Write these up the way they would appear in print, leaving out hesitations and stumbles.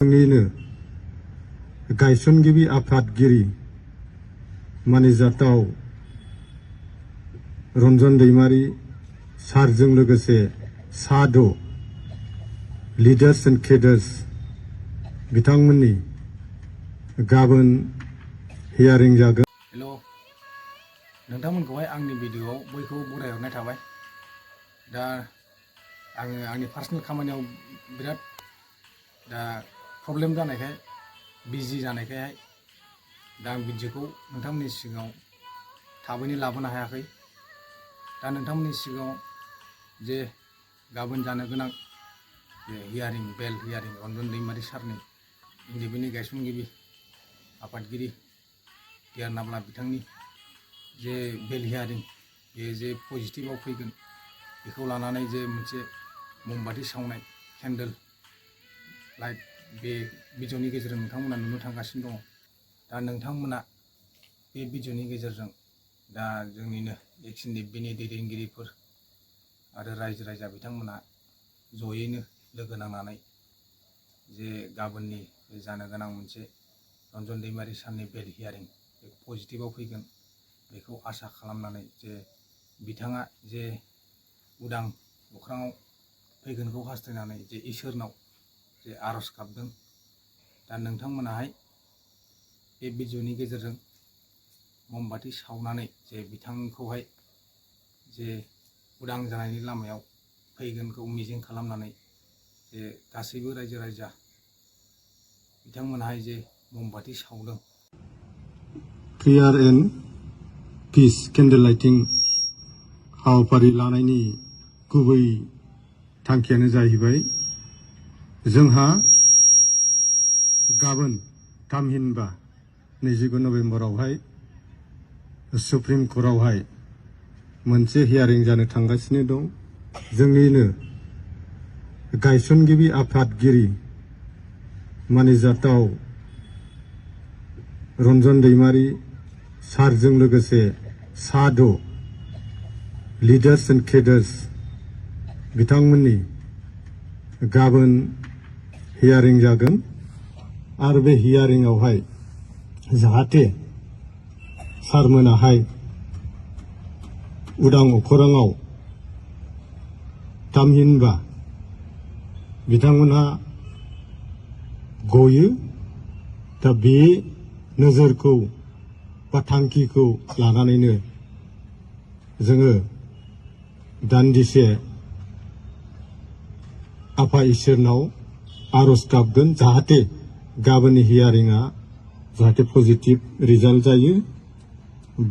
जोंनिनो गायसनगिरि आफादगिरि मानिजाथाव रन्जन दैमारी सारजों लोगोसे सा6 लिडार्स एन्ड केडार्स बिथांमोननि गाबोन हियारिं जागोन। हेल' नोंथांमोनखौहाय आंनि भिडिअ'आव बयखौबो बरायहरनाय थाबाय। दा आङो आंनि पार्सनेल खामानियाव बिराद प्रब्लेम जानायखाय बिजि जानायखाय दा आं भिडिअ'खौ नोंथांमोननि सिगाङाव थाबैनो लाबोनो हायाखै। दा नोंथांमोननि सिगाङाव जे गाबोन जानो गोनां हियारिं बेल हियारिं रन्जन दैमारी सारनि NDP-नि गायसनगिरि आफादगिरि डिआर नाब्ला बिथांनि जे बेल हियारिं बे जे पजिटिभआव फैगोन बेखौ लानानै जे मोनसे ममबाति सावनाय केन्डेल लाइट बे भिडिअ'नि गेजेरजों नोंथांमोना नुनो थांगासिनो दङ। दा नोंथांमोना बे भिडिअ'नि गेजेरजों दा जोंनिनो XNDP-नि दैदेनगिरिफोर आरो रायजो राजा बिथांमोना जयैनो लोगो नांनानै जे गाबोननि जानो गोनां मोनसे रन्जन दैमारी सारनि बेल हियारिं बे पजिटिभआव फैगोन बेखौ आसा खालामनानै जे बिथाङा जे उदां अख्राङाव फैगोनखौ हास्थायनानै जे इसोरनाव जे आर'ज गाबदों। दा नोंथांमोनाहाय बे भिडिअ'नि गेजेरजों ममबाति सावनानै जे बिथांखौहाय जे उदां जानायनि लामायाव फैगोनखौ मिजिं खालामनानै जे गासैबो रायजो राजा बिथांमोनहाय जे ममबाति सावदों। Prayer and peace candle lighting हाबाफारि लानायनि गुबै थांखियानो जाहैबाय जोंहा गाबोन थामहिनबा 29 नभेम्बरावहाय सुप्रिम कर्टआवहाय मोनसे हियारिं जानो थांगासिनो दं। जोंनिनो गायसनगिरि आफादगिरि मानिजाथाव रन्जन दैमारी सारजों लोगोसे सा6 लिडार्स एन्ड केडार्स बिथांमोननि गाबोन हियारिं जागोन। आरो बे हियारिंआवहाय जाहाथे सारमोनाहाय उदां अख्राङाव थामहिनबा बिथांमोनहा गयो। दा बे नोजोरखौ बा थांखिखौ लानानैनो जोङो दान्दिसे आफा इसोरनाव आर'ज गाबगोन जाहाथे गाबोननि हियारिंआ जाहाथे पजिटिभ रिजाल्ट जायो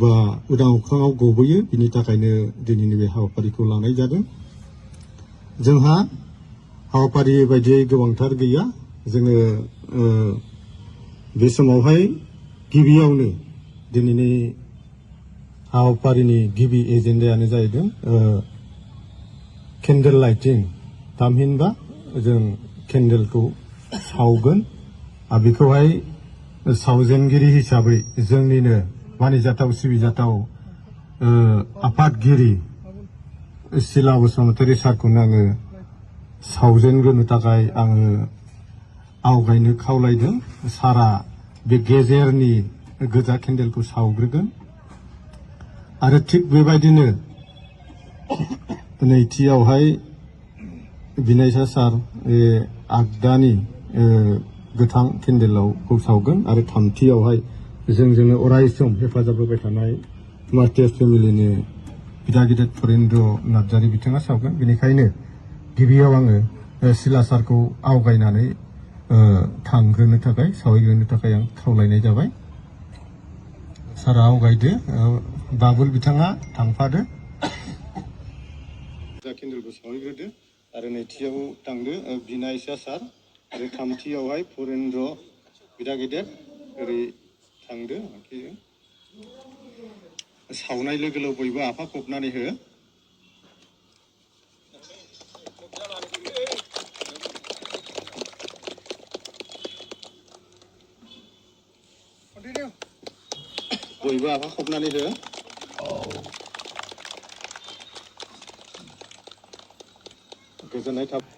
बा उदां अख्राङाव गबोयो। बिनि थाखायनो दिनैनि बे हाबाफारिखौ लानाय जादों। जोंहा हाबाफारि बायदियै गोबांथार गैया। जोङो बे समावहाय गिबियावनो दिनैनि हाबाफारिनि गिबि एजेन्डायानो जाहैदों केन्डेल लाइटिं। थामहिनबा जों केन्डेलखौ सावगोन आरो बेखौहाय सावजेनगिरि हिसाबै जोंनिनो मानिजाथाव सिबिजाथाव आफादगिरि सिला बसुमतारी सारखौनो आङो सावजेनग्रोनो थाखाय आङो आवगायनो खावलायदों। सारा बे गेजेरनि गोजा केन्डेलखौ सावग्रोगोन आरो थिग बेबायदिनो नैथियावहाय बिनायसा सार आगदानि गोथां केन्डेलाव सावगोन आरो थामथियावहाय जोंजोंनो अरायसम हेफाजाब होबाय थानाय मार्टियास फेमिलिनि बिदा गिदिर फरेन्द्र नार्जारी बिथाङा सावगोन। बेनिखायनो गिबियाव आङो सिला सारखौ आवगायनानै थांग्रोनो थाखाय सावहैग्रोनो थाखाय आं खावलायनाय जाबाय। सारा आवगायदो, बाबुल बिथाङा थांफादो। केन्डेलखौ सावहैग्रोदो आरो नैथियाव थांदो बिनायसा सार आरो थामथियावहाय फरेन्द्र बिदा गिदिर ओरै थांदो। सावनाय लोगो लोगो बयबो आफा फबनानै हो। बयबो आफा फबनानै हो। गोजोननाय थाबाय।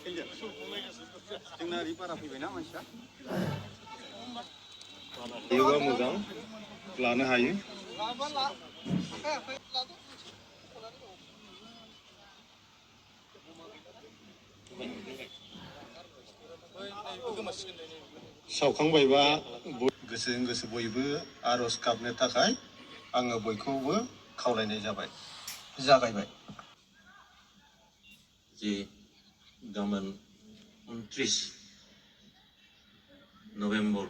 जोंना ओरै बारा फैबायना मानसिया योगा मोजां लानो हायो सावखांबायबा गोसो बयबो आर'ज गाबनो थाखाय आङो बयखौबो खावलायनाय जाबाय जागायबाय जे गाबोन 29 नभेम्बर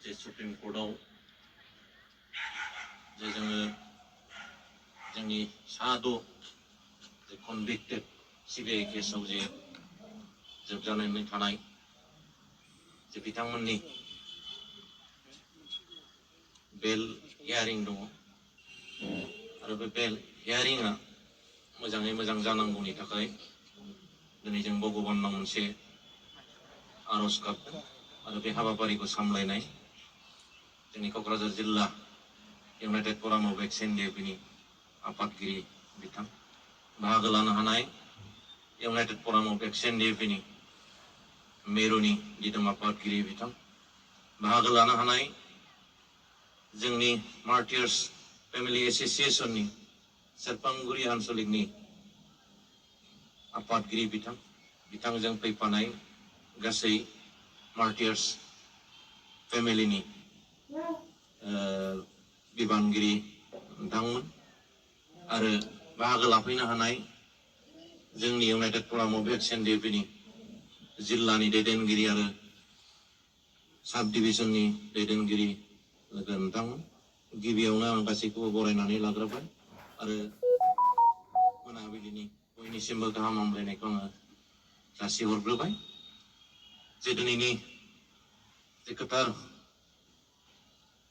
जे सुप्रिम कर्टआव जे जोङो जोंनि साद' जे कनभिक्टेड सिबिआइ केसाव जे जोबजानानै थानाय जे बिथांमोननि बेल हियारिं दङ आरो बे बेल हियारिंआ मोजाङै मोजां जानांगौनि थाखाय दिनै जों भगबानाव मोनसे आर'ज गाबदों आरो बे हाबाफारिखौ सामलायनाय जोंनि क'क्राझार जिल्ला इउनाइटेड फराम अफ एक्स एनडिएफनि आफादगिरि बिथां बाहागो लानो हानाय इउनाइटेड फराम अफ एक्स एनडिएफनि मेरुनि दिदोम आफादगिरि बिथां बाहागो लानो हानाय जोंनि मार्टियार्स फेमिलि एस'सिएशननि सेरफांगुरि आनसलिकनि आफादगिरि बिथांजों फैफानाय गासै मार्टियार्स फेमिलिनि बिबानगिरि नोंथांमोन आरो बाहागो लाफैनो हानाय जोंनि इउनाइटेड फराम अफ एक्स एनडिएफनि जिल्लानि दैदेनगिरि आरो साब डिभिजननि दैदेनगिरि लोगो नोंथांमोन गिबियावनो आं गासैखौबो बरायनानै लाग्रोबाय आरो मोनाबिलिनि बयनिसिमबो गाहाम हामलायनायखौ आङो जासिहरग्रोबाय जे दिनैनि जे गोथार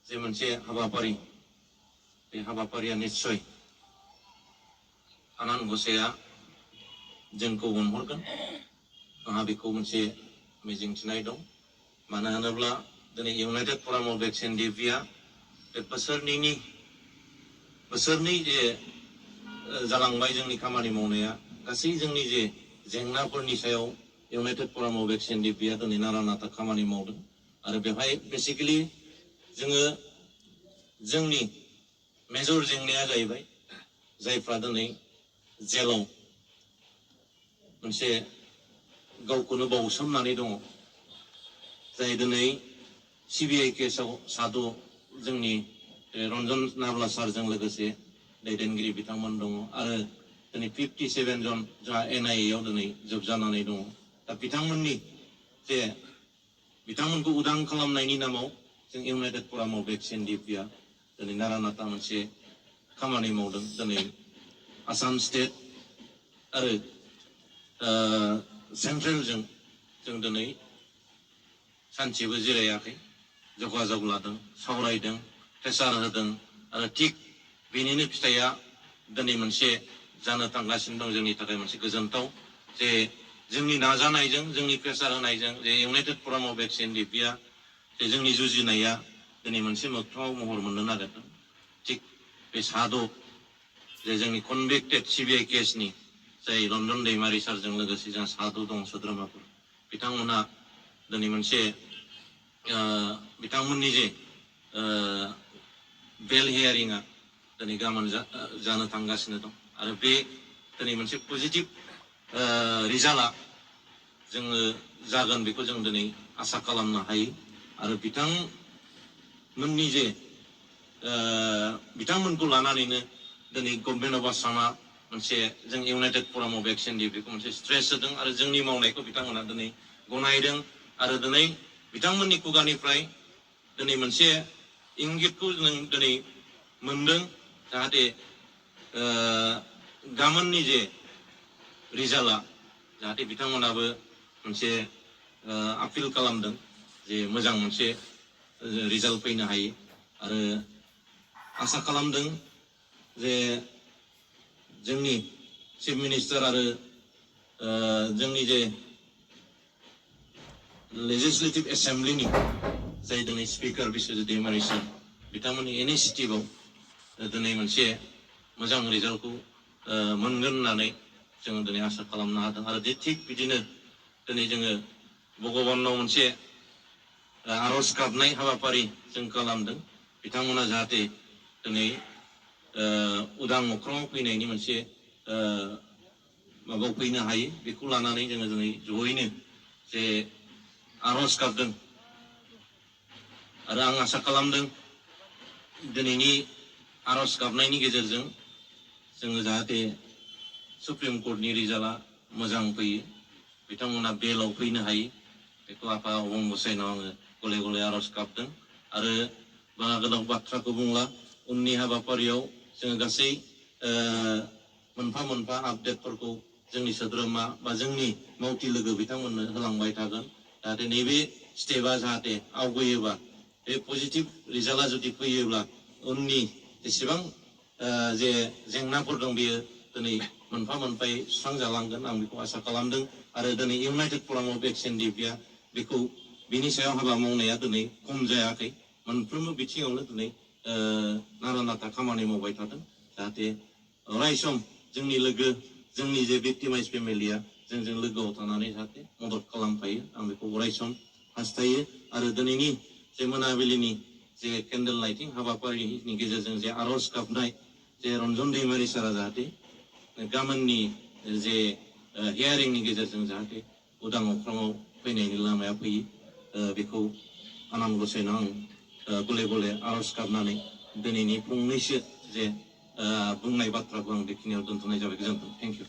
जे मोनसे हाबाफारि बे हाबाफारिया निस्सय आनान गसाइया जोंखौ अनहरगोन आंहा बेखौ मोनसे मिजिंथिनाय दं मानो होनोब्ला दिनै इउनाइटेड फराम अफ एक्स एनडिएफआ बे बोसोरनै जे जालांबाय जोंनि खामानि मावनाया गासै जोंनि जे जेंनाफोरनि सायाव इउनाइटेड फराम अफ एक्स एनडिएफआ दिनै नारा नाथा खामानि मावदों आरो बेवहाय बेसिकेलि जोङो जोंनि मेजर जेंनाया जाहैबाय जायफ्रा दिनै जेलाव मोनसे गावखौनो बावसोमनानै दङ जाय दिनै सिबिआइ केसाव साद' जोंनि रन्जन नाब्ला सारजों लोगोसे दैदेनगिरि बिथांमोन दङ आरो दिनै 57 जन जोंहा NIA आव दिनै जोबजानानै दङ दा बिथांमोनखौ उदां खालामनायनि नामाव जों इउनाइटेड फराम अफ एक्स एनडिएफआ दिनै नारा नाथा मोनसे खामानि मावदों दिनै आसाम स्टेट आरो सेन्ट्रेलजों जों दिनै सानसेबो जिरायाखै जगाजग लादों सावरायदों प्रेसार होदों आरो थिग बेनिनो फिथाइया दिनै मोनसे जानो थांगासिनो दं जोंनि थाखाय मोनसे गोजोनथाव जे जोंनि नाजानायजों जोंनि प्रेसार होनायजों जे इउनाइटेड फराम अफ एक्स एनडिएफआ जे जोंनि जुजिनाया दिनै मोनसे मोगथाङाव महर मोननो नागिरदों थिग बे साद' जे जोंनि कनभिक्टेड सिबिआइ केसनि जाय रन्जन दैमारि सारजों लोगोसे जोंहा साद' दं सोद्रोमाफोर बिथांमोना दिनै मोनसे बिथांमोननि जे बेल हियारिंआ दिनै गाबोन जानो थांगासिनो दं आरो बे दिनै मोनसे पजिटिभ रिजाल्टआ जोङो जागोन बेखौ जों दिनै आसा खालामनो हायो आरो बिथांमोननि जे बिथांमोनखौ लानानैनो दिनै गभर्नमेन्ट अफ आसामा मोनसे जों इउनाइटेड फराम अफ एक्स एनडिएफखौ मोनसे स्ट्रेस होदों आरो जोंनि मावनायखौ बिथांमोना दिनै गनायदों आरो दिनै बिथांमोननि खुगानिफ्राय दिनै मोनसे इंगितखौ जों दिनै मोनदों जाहाथे गाबोननि जे रिजाल्टआ जाहाथे बिथांमोनाबो मोनसे आपिल खालामदों जे मोजां मोनसे रिजाल्ट फैनो हायो आरो आसा खालामदों जे जोंनि चिफ मिनिस्टार आरो जोंनि जे लेजिस्लेटिभ एसेम्ब्लिनि जाय दिनै स्पिकार बिश्वजित दैमारि सार बिथांमोननि इनिसिएटिभआव दिनै मोनसे मोजां रिजाल्टखौ मोनगोन होननानै जोङो दिनै आसा खालामनो हादों आरो थिग बिदिनो दिनै जोङो भगबानाव मोनसे आर'ज गाबनाय हाबाफारि जों खालामदों बिथांमोना जाहाथे दिनै उदां अख्राङाव फैनायनि मोनसे माबायाव फैनो हायो बेखौ लानानै जोङो दिनै जयैनो जे आर'ज गाबदों आरो आं आसा खालामदों दिनैनि आर'ज गाबनायनि गेजेरजों जोङो जाहाथे सुप्रिम कर्टनि रिजाल्टआ मोजां फैयो बिथांमोना बेलाव फैनो हायो बेखौ आफा अबं गसाइनाव आङो गले गले आर'ज गाबदों आरो बाङा गोनां बाथ्राखौ बुंला उननि हाबाफारियाव जोङो गासै मोनफा मोनफा आपडेटफोरखौ जोंनि सोद्रोमा बा जोंनि मावथि लोगो बिथांमोननो होलांबाय थागोन जाहाथे नैबे स्टेपआ जाहाथे आवगायोबा बे पजिटिभ रिजाल्टआ जुदि फैयोब्ला उननि जेसेबां जे जेंनाफोर दं बेयो दिनै मोनफा मोनफायै सुस्रांजालांगोन आं बेखौ आसा खालामदों आरो दिनै इउनाइटेड फरामाव भेक्सिन डिपिआ बेखौ बिनि सायाव हाबा मावनाया दिनै खम जायाखै मोनफ्रोमबो बिथिङावनो दिनै नारा नाथा खामानि मावबाय थादों जाहाथे अराय सम जोंनि लोगो जोंनि जे भिक्टिमाइज फेमिलिया जोंजों लोगोआव थानानै जाहाथे मदद खालामफायो आं बेखौ अराय सम हास्थायो आरो दिनैनि जे मोनाबिलिनि जे केन्डेल लाइटिं हाबाफारिनि गेजेरजों जे आर'ज गाबनाय जे रन्जन दैमारि सारा जाहाथे गाबोननि जे हियारिंनि गेजेरजों जाहाथे उदां अख्राङाव फैनायनि लामाया फैयो बेखौ आनान गसाइनाव आं गले गले आर'ज गाबनानै दिनैनि फंनैसो जे बुंनाय बाथ्राखौ आं बेखिनियाव दोनथ'नाय जाबाय गोजोन्थों थेंक इउ